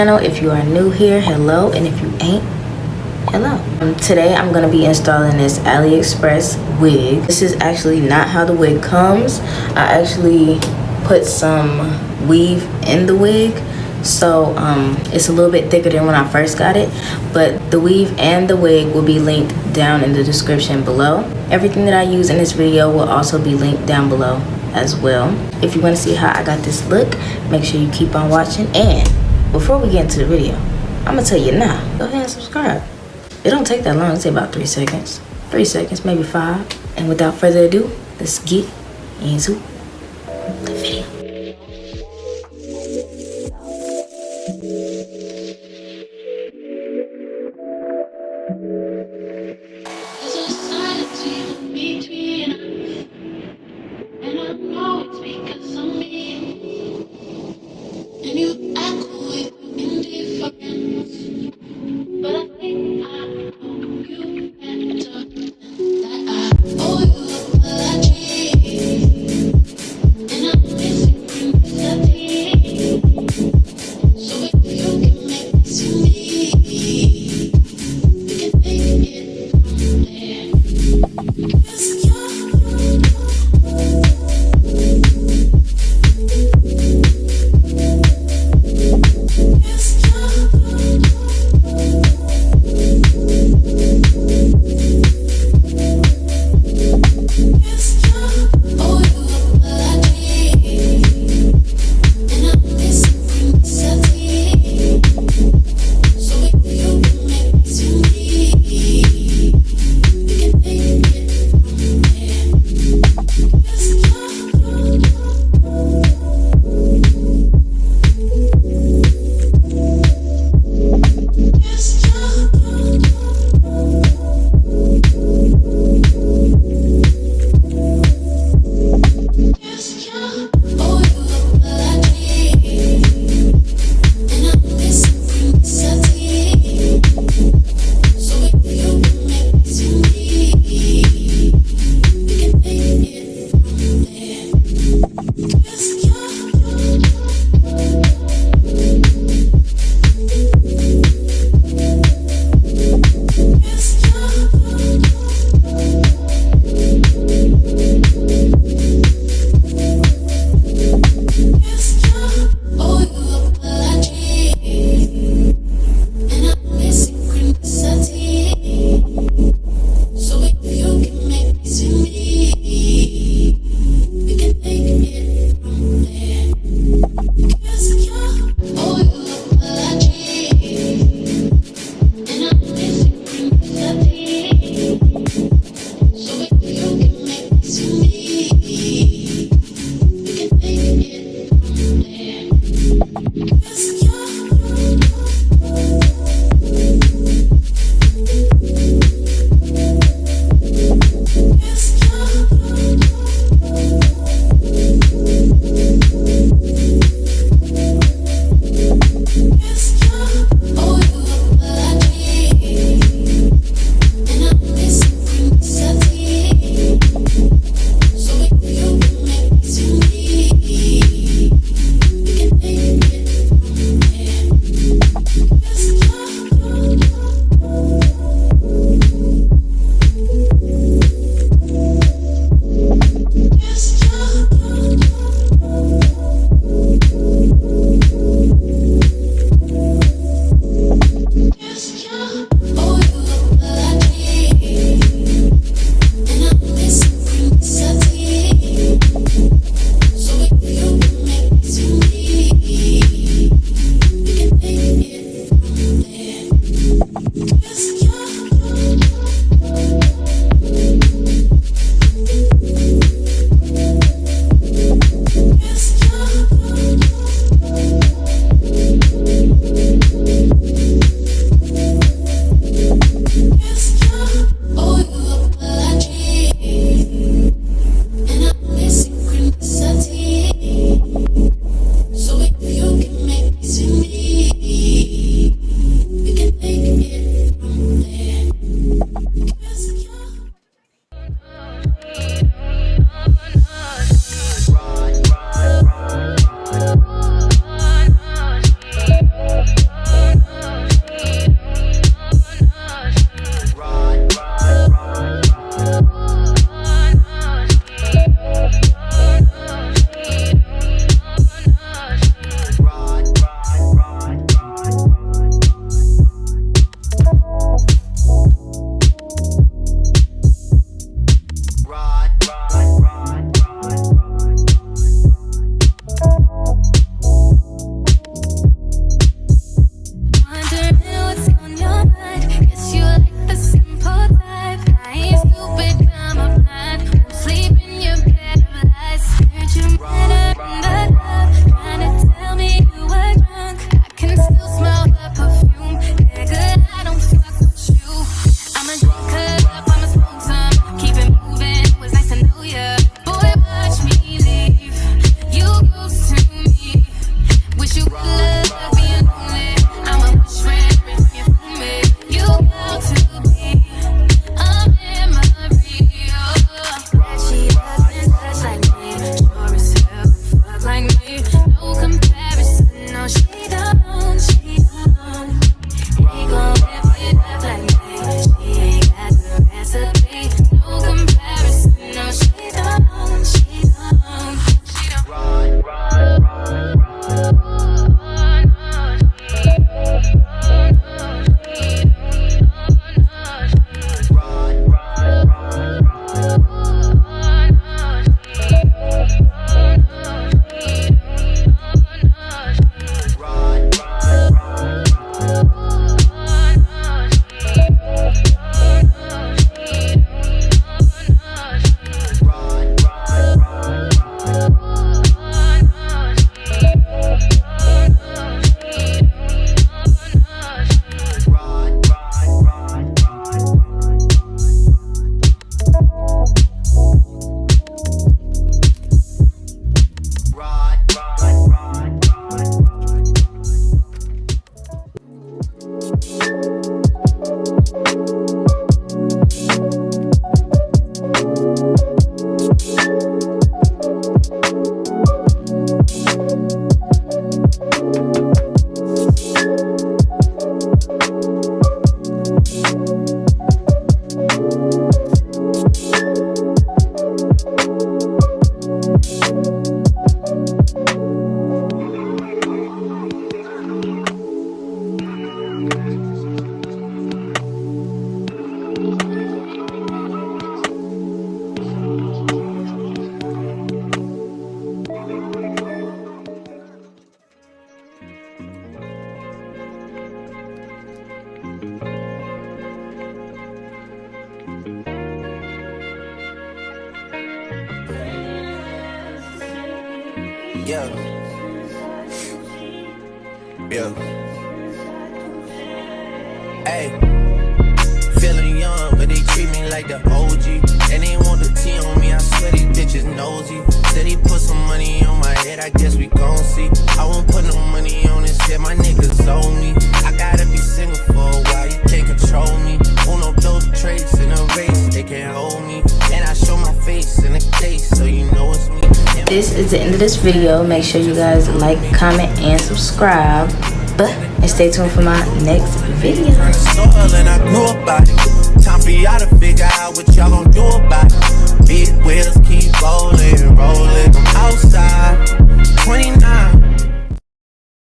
If you are new here, hello, and if you ain't, hello. Today I'm going to be installing this AliExpress wig. This is actually not how the wig comes. I actually put some weave in the wig, so it's a little bit thicker than when I first got it, but the weave and the wig will be linked down in the description below. Everything that I use in this video will also be linked down below as well. If you want to see how I got this look, make sure you keep on watching. And before we get into the video, I'm gonna tell you now, go ahead and subscribe. It don't take that long. It's about 3 seconds. 3 seconds, maybe 5. And without further ado, let's get into the video. Yeah. Yeah. Hey. Feeling young, but they treat me like the OG. And they want the T on me, I swear these bitches nosy. Said he put some money on my head, I guess we gon' see. I won't put no money on his head, my niggas owe me. I gotta be single for a while, you can't control me. Uno those traits in a race, they can't hold me. And I show my face in the case, so you know it's me. This is the end of this video. Make sure you guys like, comment, and subscribe. And stay tuned for my next video. And I grew up